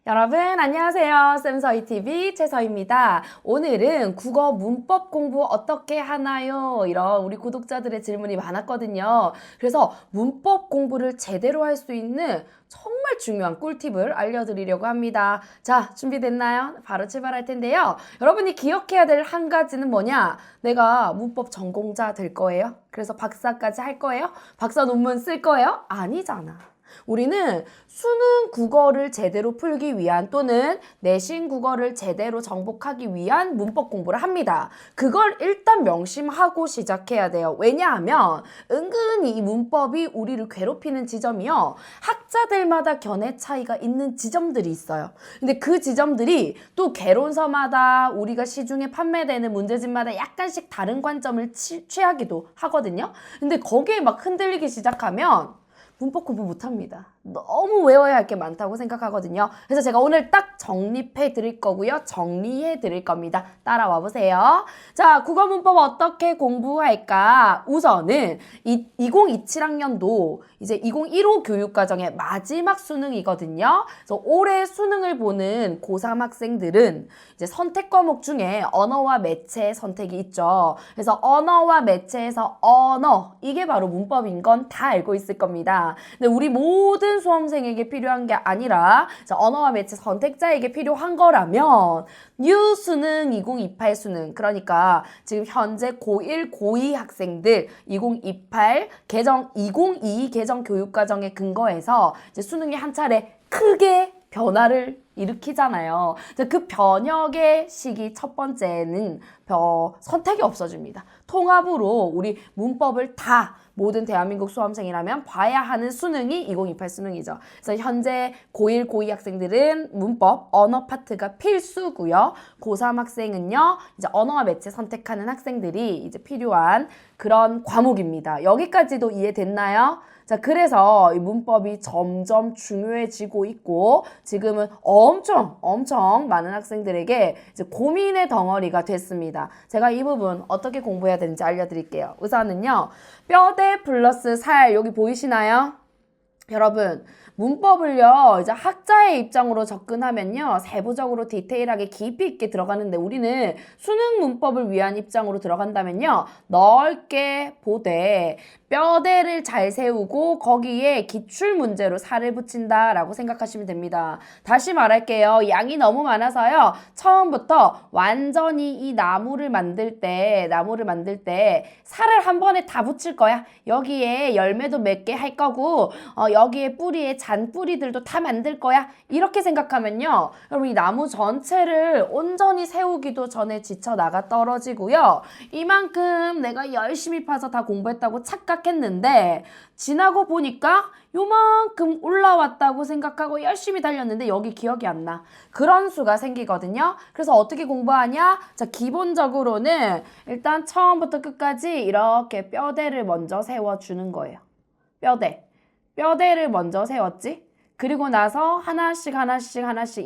여러분 안녕하세요. 쌤서희TV 최서희입니다. 오늘은 국어 문법 공부 어떻게 하나요? 이런 우리 구독자들의 질문이 많았거든요. 그래서 문법 공부를 제대로 할 수 있는 정말 중요한 꿀팁을 알려드리려고 합니다. 자, 준비됐나요? 바로 출발할 텐데요. 여러분이 기억해야 될 한 가지는 뭐냐? 내가 문법 전공자 될 거예요? 그래서 박사까지 할 거예요? 박사 논문 쓸 거예요? 아니잖아. 우리는 수능 국어를 제대로 풀기 위한 또는 내신 국어를 제대로 정복하기 위한 문법 공부를 합니다. 그걸 일단 명심하고 시작해야 돼요. 왜냐하면 은근히 이 문법이 우리를 괴롭히는 지점이요. 학자들마다 견해 차이가 있는 지점들이 있어요. 근데 그 지점들이 또 개론서마다 우리가 시중에 판매되는 문제집마다 약간씩 다른 관점을 취하기도 하거든요. 근데 거기에 막 흔들리기 시작하면 문법 공부 못합니다. 너무 외워야 할 게 많다고 생각하거든요. 그래서 제가 오늘 딱 정립해 드릴 거고요. 정리해 드릴 겁니다. 따라와 보세요. 자, 국어 문법 어떻게 공부할까? 우선은 2027학년도 이제 2015 교육과정의 마지막 수능이거든요. 그래서 올해 수능을 보는 고3 학생들은 이제 선택 과목 중에 언어와 매체 선택이 있죠. 그래서 언어와 매체에서 언어, 이게 바로 문법인 건 다 알고 있을 겁니다. 근데 우리 모든 수험생에게 필요한 게 아니라 언어와 매체 선택자에게 필요한 거라면 뉴 수능 2028 수능, 그러니까 지금 현재 고1, 고2 학생들 2028 개정 2022 개정 교육과정에 근거해서 이제 수능이 한 차례 크게 변화를 일으키잖아요. 그 변혁의 시기 첫 번째는 선택이 없어집니다. 통합으로 우리 문법을 다 모든 대한민국 수험생이라면 봐야 하는 수능이 2028 수능이죠. 그래서 현재 고1, 고2 학생들은 문법, 언어 파트가 필수고요. 고3 학생은요, 이제 언어와 매체 선택하는 학생들이 이제 필요한 그런 과목입니다. 여기까지도 이해됐나요? 자, 그래서 이 문법이 점점 중요해지고 있고 지금은 엄청 많은 학생들에게 이제 고민의 덩어리가 됐습니다. 제가 이 부분 어떻게 공부해야 되는지 알려드릴게요. 우선은요, 뼈대 플러스 살, 여기 보이시나요? 여러분, 문법을요, 이제 학자의 입장으로 접근하면요, 세부적으로 디테일하게 깊이 있게 들어가는데 우리는 수능 문법을 위한 입장으로 들어간다면요, 넓게 보되 뼈대를 잘 세우고 거기에 기출 문제로 살을 붙인다라고 생각하시면 됩니다. 다시 말할게요. 양이 너무 많아서요, 처음부터 완전히 이 나무를 만들 때 살을 한 번에 다 붙일 거야. 여기에 열매도 몇 개 할 거고, 여기에 뿌리에 잔 뿌리들도 다 만들 거야. 이렇게 생각하면요, 여러분 이 나무 전체를 온전히 세우기도 전에 지쳐 나가 떨어지고요. 이만큼 내가 열심히 파서 다 공부했다고 착각했는데 지나고 보니까 요만큼 올라왔다고 생각하고 열심히 달렸는데 여기 기억이 안 나. 그런 수가 생기거든요. 그래서 어떻게 공부하냐? 자, 기본적으로는 일단 처음부터 끝까지 이렇게 뼈대를 먼저 세워주는 거예요. 뼈대를 먼저 세웠지? 그리고 나서 하나씩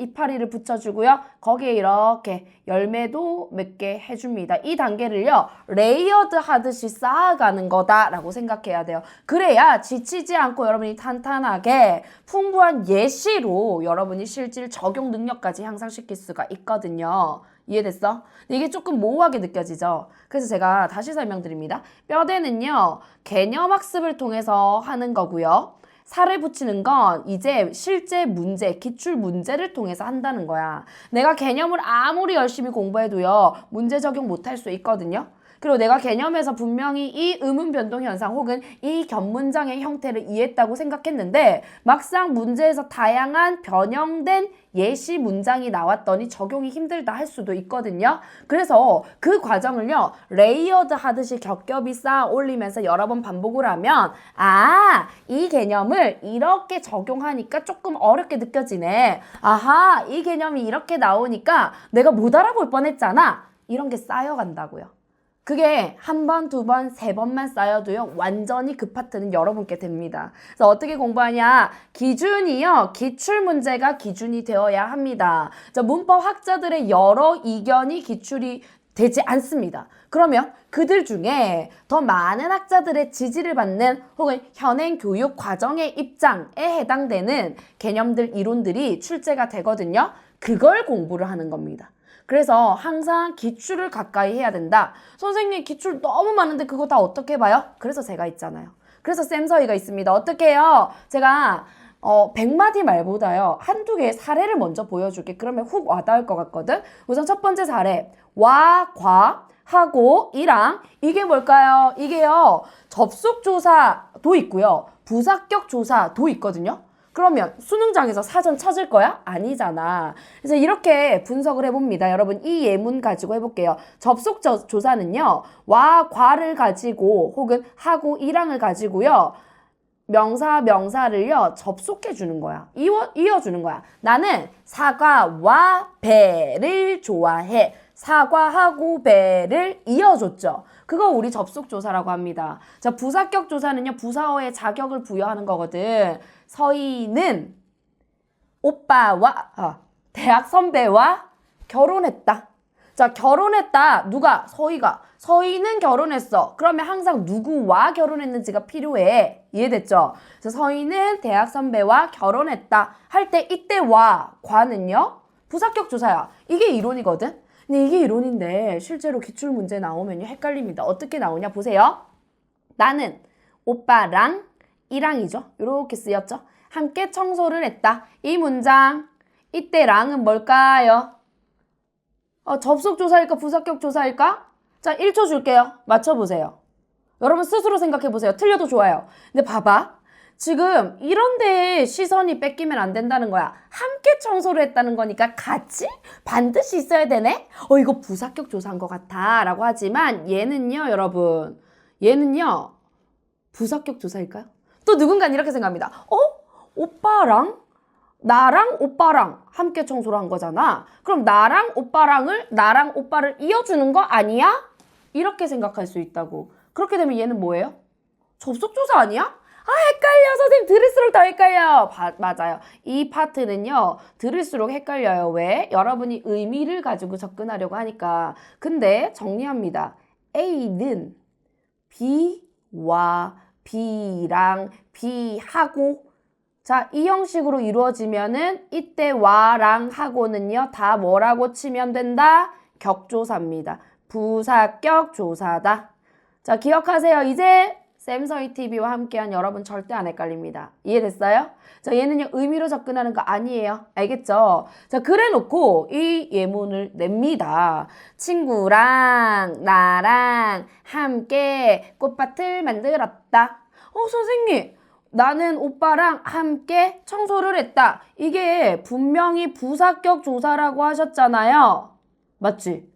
이파리를 붙여주고요. 거기에 이렇게 열매도 몇 개 해줍니다. 이 단계를요, 레이어드 하듯이 쌓아가는 거다라고 생각해야 돼요. 그래야 지치지 않고 여러분이 탄탄하게 풍부한 예시로 여러분이 실질 적용 능력까지 향상시킬 수가 있거든요. 이해됐어? 이게 조금 모호하게 느껴지죠? 그래서 제가 다시 설명드립니다. 뼈대는요, 개념 학습을 통해서 하는 거고요. 살을 붙이는 건 이제 실제 문제, 기출 문제를 통해서 한다는 거야. 내가 개념을 아무리 열심히 공부해도요, 문제 적용 못할 수 있거든요. 그리고 내가 개념에서 분명히 이 의문 변동 현상 혹은 이 겹문장의 형태를 이해했다고 생각했는데 막상 문제에서 다양한 변형된 예시 문장이 나왔더니 적용이 힘들다 할 수도 있거든요. 그래서 그 과정을요, 레이어드 하듯이 겹겹이 쌓아 올리면서 여러 번 반복을 하면 이 개념을 이렇게 적용하니까 조금 어렵게 느껴지네. 아하, 이 개념이 이렇게 나오니까 내가 못 알아볼 뻔했잖아. 이런 게 쌓여간다고요. 그게 한 번, 두 번, 세 번만 쌓여도요, 완전히 그 파트는 여러분께 됩니다. 그래서 어떻게 공부하냐? 기준이요, 기출 문제가 기준이 되어야 합니다. 자, 문법 학자들의 여러 이견이 기출이 되지 않습니다. 그러면 그들 중에 더 많은 학자들의 지지를 받는 혹은 현행 교육 과정의 입장에 해당되는 개념들, 이론들이 출제가 되거든요. 그걸 공부를 하는 겁니다. 그래서 항상 기출을 가까이 해야 된다. 선생님 기출 너무 많은데 그거 다 어떻게 봐요? 그래서 제가 있잖아요. 그래서 쌤서희가 있습니다. 어떻게 해요? 제가 100마디 말보다요. 한두 개의 사례를 먼저 보여줄게. 그러면 훅 와닿을 것 같거든. 우선 첫 번째 사례. 와, 과, 하고, 이랑. 이게 뭘까요? 이게요. 접속조사도 있고요. 부사격 조사도 있거든요. 그러면 수능장에서 사전 찾을 거야? 아니잖아. 그래서 이렇게 분석을 해봅니다. 여러분 이 예문 가지고 해볼게요. 접속 조사는요. 와, 과를 가지고 혹은 하고, 이랑을 가지고요. 명사를요. 접속해 주는 거야. 이어주는 거야. 나는 사과와 배를 좋아해. 사과하고 배를 이어줬죠. 그거 우리 접속조사라고 합니다. 자, 부사격 조사는요. 부사어의 자격을 부여하는 거거든. 서희는 오빠와 대학 선배와 결혼했다. 자, 결혼했다. 누가? 서희가. 서희는 결혼했어. 그러면 항상 누구와 결혼했는지가 필요해. 이해됐죠? 그래서 서희는 대학 선배와 결혼했다. 할 때 이때 와, 과는요? 부사격 조사야. 이게 이론이거든? 근데 이게 이론인데 실제로 기출문제 나오면요. 헷갈립니다. 어떻게 나오냐? 보세요. 나는 오빠랑 이랑이죠. 이렇게 쓰였죠. 함께 청소를 했다. 이 문장 이때랑은 뭘까요? 접속조사일까? 부사격조사일까? 자, 1초 줄게요. 맞춰보세요. 여러분 스스로 생각해보세요. 틀려도 좋아요. 근데 봐봐. 지금 이런 데에 시선이 뺏기면 안 된다는 거야. 함께 청소를 했다는 거니까 같이 반드시 있어야 되네? 이거 부사격 조사한 것 같아 라고 하지만 얘는요, 여러분. 얘는요, 부사격 조사일까요? 또 누군가는 이렇게 생각합니다. 오빠랑 나랑 오빠랑 함께 청소를 한 거잖아. 그럼 나랑 오빠를 이어주는 거 아니야? 이렇게 생각할 수 있다고. 그렇게 되면 얘는 뭐예요? 접속조사 아니야? 헷갈려. 선생님 들을수록 더 헷갈려. 맞아요. 이 파트는요. 들을수록 헷갈려요. 왜? 여러분이 의미를 가지고 접근하려고 하니까. 근데 정리합니다. A는 B와 B랑 B하고 자, 이 형식으로 이루어지면은 이때 와랑 하고는요. 다 뭐라고 치면 된다? 격조사입니다. 부사격 조사다. 자, 기억하세요. 이제 쌤서희TV와 함께한 여러분 절대 안 헷갈립니다. 이해됐어요? 자, 얘는요. 의미로 접근하는 거 아니에요. 알겠죠? 자, 그래놓고 이 예문을 냅니다. 친구랑 나랑 함께 꽃밭을 만들었다. 선생님. 나는 오빠랑 함께 청소를 했다. 이게 분명히 부사격 조사라고 하셨잖아요. 맞지?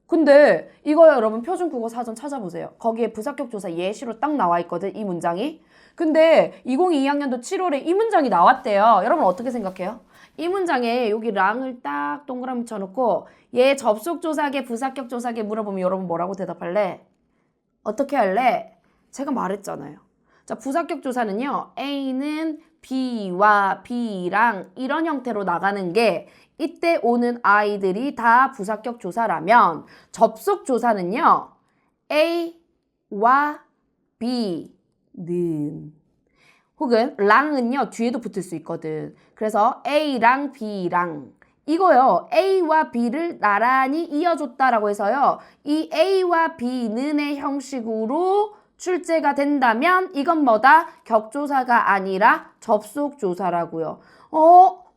근데 이거 여러분 표준국어 사전 찾아보세요. 거기에 부사격 조사 예시로 딱 나와 있거든, 이 문장이. 근데 2022학년도 7월에 이 문장이 나왔대요. 여러분 어떻게 생각해요? 이 문장에 여기 랑을 딱 동그라미 쳐놓고 얘 접속 조사계, 부사격 조사계 물어보면 여러분 뭐라고 대답할래? 어떻게 할래? 제가 말했잖아요. 자, 부사격 조사는요. A는 B와 B랑 이런 형태로 나가는 게 이때 오는 아이들이 다 부사격 조사라면 접속 조사는요. A와 B는 혹은 랑은요. 뒤에도 붙을 수 있거든. 그래서 A랑 B랑 이거요. A와 B를 나란히 이어줬다라고 해서요. 이 A와 B는의 형식으로 출제가 된다면 이건 뭐다? 격조사가 아니라 접속조사라고요.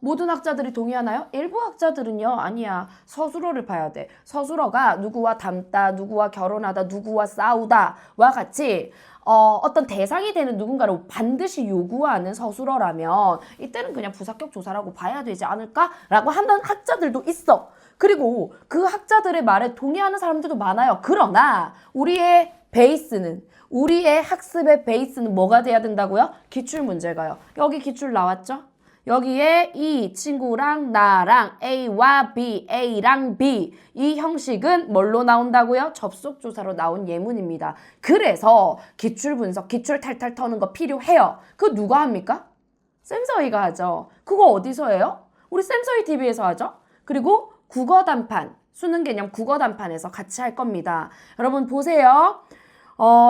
모든 학자들이 동의하나요? 일부 학자들은요. 아니야. 서술어를 봐야 돼. 서술어가 누구와 닮다, 누구와 결혼하다, 누구와 싸우다와 같이 어떤 대상이 되는 누군가를 반드시 요구하는 서술어라면 이때는 그냥 부사격 조사라고 봐야 되지 않을까라고 하는 학자들도 있어. 그리고 그 학자들의 말에 동의하는 사람들도 많아요. 그러나 우리의 베이스는 우리의 학습의 베이스는 뭐가 돼야 된다고요? 기출문제가요. 여기 기출 나왔죠? 여기에 이 친구랑 나랑 A와 B, A랑 B 이 형식은 뭘로 나온다고요? 접속조사로 나온 예문입니다. 그래서 기출 분석, 기출 탈탈 터는 거 필요해요. 그거 누가 합니까? 쌤서희가 하죠. 그거 어디서 해요? 우리 쌤서희 TV에서 하죠. 그리고 국어 단판, 수능 개념 국어 단판에서 같이 할 겁니다. 여러분 보세요.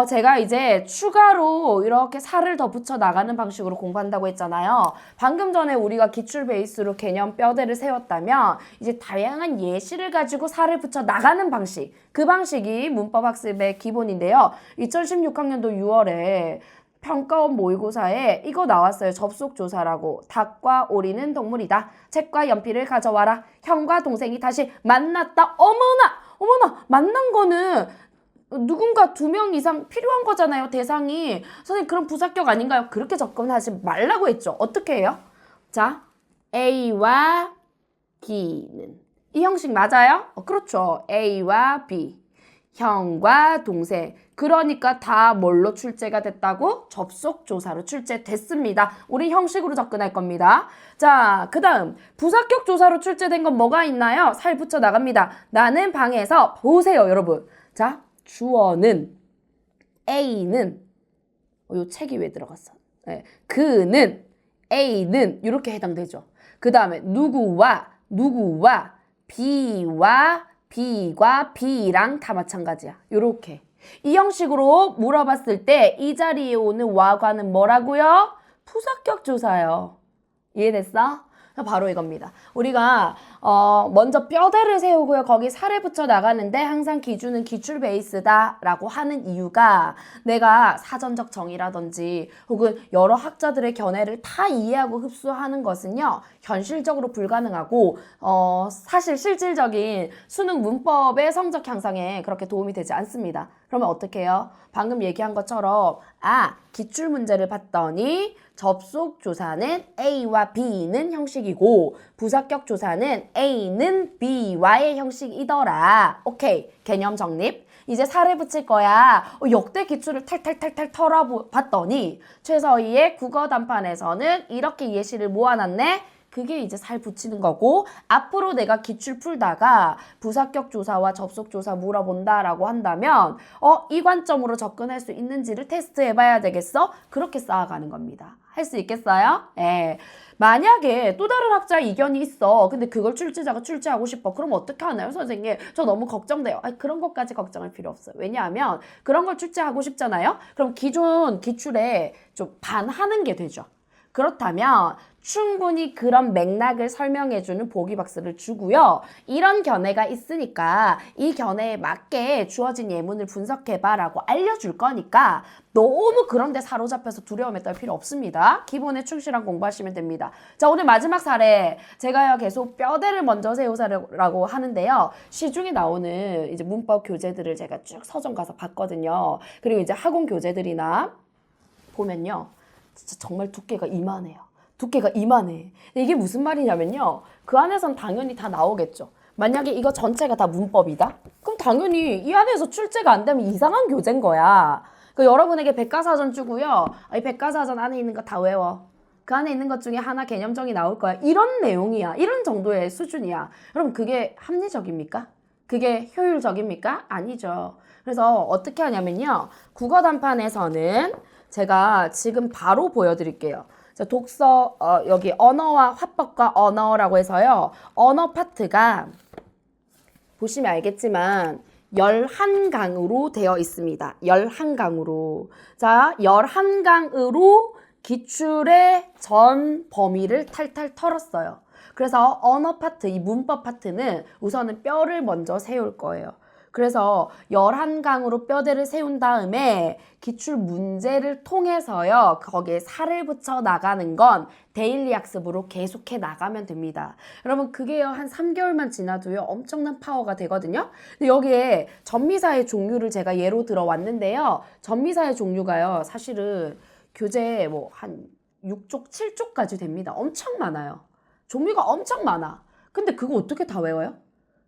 제가 이제 추가로 이렇게 살을 더 붙여 나가는 방식으로 공부한다고 했잖아요. 방금 전에 우리가 기출 베이스로 개념 뼈대를 세웠다면 이제 다양한 예시를 가지고 살을 붙여 나가는 방식. 그 방식이 문법학습의 기본인데요. 2016학년도 6월에 평가원 모의고사에 이거 나왔어요. 접속조사라고. 닭과 오리는 동물이다. 책과 연필을 가져와라. 형과 동생이 다시 만났다. 어머나 만난 거는 누군가 2명 이상 필요한 거잖아요. 대상이. 선생님 그럼 부사격 아닌가요? 그렇게 접근하지 말라고 했죠. 어떻게 해요? 자, A와 B는 이 형식 맞아요? 그렇죠. A와 B. 형과 동생. 그러니까 다 뭘로 출제가 됐다고? 접속조사로 출제됐습니다. 우리 형식으로 접근할 겁니다. 자, 그 다음 부사격 조사로 출제된 건 뭐가 있나요? 살 붙여 나갑니다. 나는 방에서 보세요, 여러분. 자, 주어는 A는 요 책이 왜 들어갔어? 네, 그는 A는 이렇게 해당되죠. 그 다음에 누구와 B과 B랑 다 마찬가지야. 요렇게. 이 형식으로 물어봤을 때 이 자리에 오는 와과는 뭐라고요? 부사격 조사요. 이해됐어? 바로 이겁니다. 우리가 먼저 뼈대를 세우고요. 거기 살을 붙여 나가는데 항상 기준은 기출 베이스다라고 하는 이유가 내가 사전적 정의라든지 혹은 여러 학자들의 견해를 다 이해하고 흡수하는 것은요. 현실적으로 불가능하고 사실 실질적인 수능 문법의 성적 향상에 그렇게 도움이 되지 않습니다. 그러면 어떻게 해요? 방금 얘기한 것처럼 기출 문제를 봤더니 접속 조사는 A와 B는 형식이고 부사격 조사는 A는 B와의 형식이더라. 오케이. 개념 정립. 이제 살을 붙일 거야. 역대 기출을 탈탈탈탈 털어봤더니 최서희의 국어 단판에서는 이렇게 예시를 모아놨네. 그게 이제 살 붙이는 거고 앞으로 내가 기출 풀다가 부사격 조사와 접속 조사 물어본다라고 한다면 이 관점으로 접근할 수 있는지를 테스트해 봐야 되겠어? 그렇게 쌓아가는 겁니다. 할 수 있겠어요? 예. 만약에 또 다른 학자의 이견이 있어. 근데 그걸 출제자가 출제하고 싶어. 그럼 어떻게 하나요, 선생님? 저 너무 걱정돼요. 그런 것까지 걱정할 필요 없어요. 왜냐하면 그런 걸 출제하고 싶잖아요. 그럼 기존 기출에 좀 반하는 게 되죠. 그렇다면 충분히 그런 맥락을 설명해주는 보기박스를 주고요. 이런 견해가 있으니까 이 견해에 맞게 주어진 예문을 분석해봐라고 알려줄 거니까 너무 그런데 사로잡혀서 두려움에 떨 필요 없습니다. 기본에 충실한 공부하시면 됩니다. 자, 오늘 마지막 사례. 제가요 계속 뼈대를 먼저 세우사라고 하는데요. 시중에 나오는 이제 문법 교재들을 제가 쭉 서점 가서 봤거든요. 그리고 이제 학원 교재들이나 보면요. 진짜 정말 두께가 이만해요. 두께가 이만해. 이게 무슨 말이냐면요. 그 안에선 당연히 다 나오겠죠. 만약에 이거 전체가 다 문법이다? 그럼 당연히 이 안에서 출제가 안 되면 이상한 교재인 거야. 그 여러분에게 백과사전 주고요. 이 백과사전 안에 있는 거 다 외워. 그 안에 있는 것 중에 하나 개념정이 나올 거야. 이런 내용이야. 이런 정도의 수준이야. 여러분 그게 합리적입니까? 그게 효율적입니까? 아니죠. 그래서 어떻게 하냐면요. 국어 단판에서는 제가 지금 바로 보여드릴게요. 독서 여기 언어와 화법과 언어라고 해서요. 언어 파트가 보시면 알겠지만 11강으로 되어 있습니다. 11강으로. 자, 11강으로 기출의 전 범위를 탈탈 털었어요. 그래서 언어 파트, 이 문법 파트는 우선은 뼈를 먼저 세울 거예요. 그래서 11강으로 뼈대를 세운 다음에 기출 문제를 통해서요. 거기에 살을 붙여 나가는 건 데일리 학습으로 계속해 나가면 됩니다. 여러분 그게요. 한 3개월만 지나도요. 엄청난 파워가 되거든요. 근데 여기에 전미사의 종류를 제가 예로 들어 왔는데요. 전미사의 종류가요. 사실은 교재에 뭐 한 6쪽, 7쪽까지 됩니다. 엄청 많아요. 종류가 엄청 많아. 근데 그거 어떻게 다 외워요?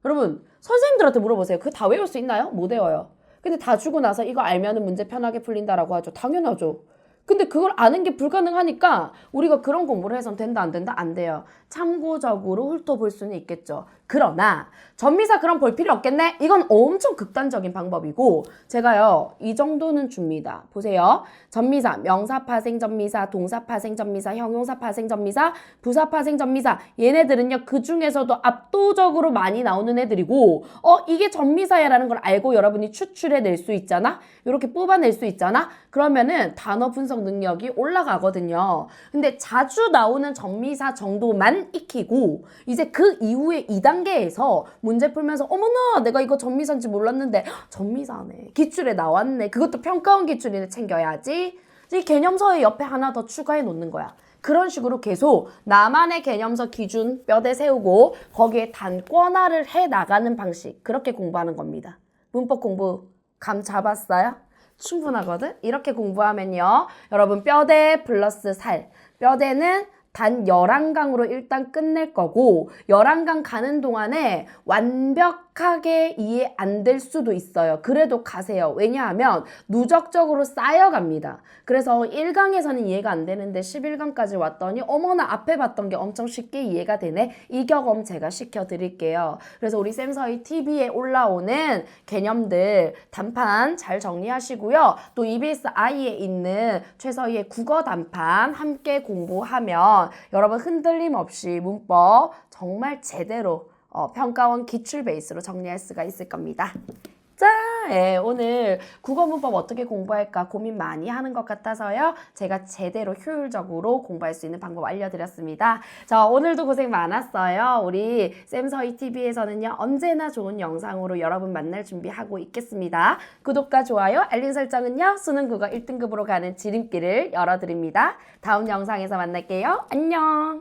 여러분 선생님들한테 물어보세요. 그거 다 외울 수 있나요? 못 외워요. 근데 다 주고 나서 이거 알면은 문제 편하게 풀린다라고 하죠. 당연하죠. 근데 그걸 아는 게 불가능하니까 우리가 그런 공부를 해선 된다 안 된다? 안 돼요. 참고적으로 훑어볼 수는 있겠죠. 그러나 전미사 그럼 볼 필요 없겠네? 이건 엄청 극단적인 방법이고 제가요 이 정도는 줍니다. 보세요. 전미사, 명사 파생 전미사, 동사 파생 전미사, 형용사 파생 전미사, 부사 파생 전미사 얘네들은요 그 중에서도 압도적으로 많이 나오는 애들이고 이게 전미사야라는 걸 알고 여러분이 추출해낼 수 있잖아? 이렇게 뽑아낼 수 있잖아? 그러면은 단어 분석 능력이 올라가거든요. 근데 자주 나오는 전미사 정도만 익히고 이제 그 이후에 2단계에서 문제 풀면서 어머나 내가 이거 전미사인지 몰랐는데 전미사네. 기출에 나왔네. 그것도 평가원 기출이네 챙겨야지. 이 개념서에 옆에 하나 더 추가해 놓는 거야. 그런 식으로 계속 나만의 개념서 기준 뼈대 세우고 거기에 단권화를 해 나가는 방식 그렇게 공부하는 겁니다. 문법 공부 감 잡았어요? 충분하거든? 이렇게 공부하면요. 여러분 뼈대 플러스 살. 뼈대는 단 11강으로 일단 끝낼 거고 11강 가는 동안에 완벽하게 이해 안 될 수도 있어요. 그래도 가세요. 왜냐하면 누적적으로 쌓여갑니다. 그래서 1강에서는 이해가 안 되는데 11강까지 왔더니 어머나 앞에 봤던 게 엄청 쉽게 이해가 되네. 이 경험 제가 시켜드릴게요. 그래서 우리 쌤서희 TV에 올라오는 개념들 단판 잘 정리하시고요. 또 EBS I에 있는 최서희의 국어 단판 함께 공부하면 여러분 흔들림 없이 문법 정말 제대로 평가원 기출 베이스로 정리할 수가 있을 겁니다. 자, 오늘 국어 문법 어떻게 공부할까 고민 많이 하는 것 같아서요. 제가 제대로 효율적으로 공부할 수 있는 방법 알려드렸습니다. 자, 오늘도 고생 많았어요. 우리 쌤서희 TV에서는요. 언제나 좋은 영상으로 여러분 만날 준비하고 있겠습니다. 구독과 좋아요, 알림 설정은요. 수능 국어 1등급으로 가는 지름길을 열어드립니다. 다음 영상에서 만날게요. 안녕.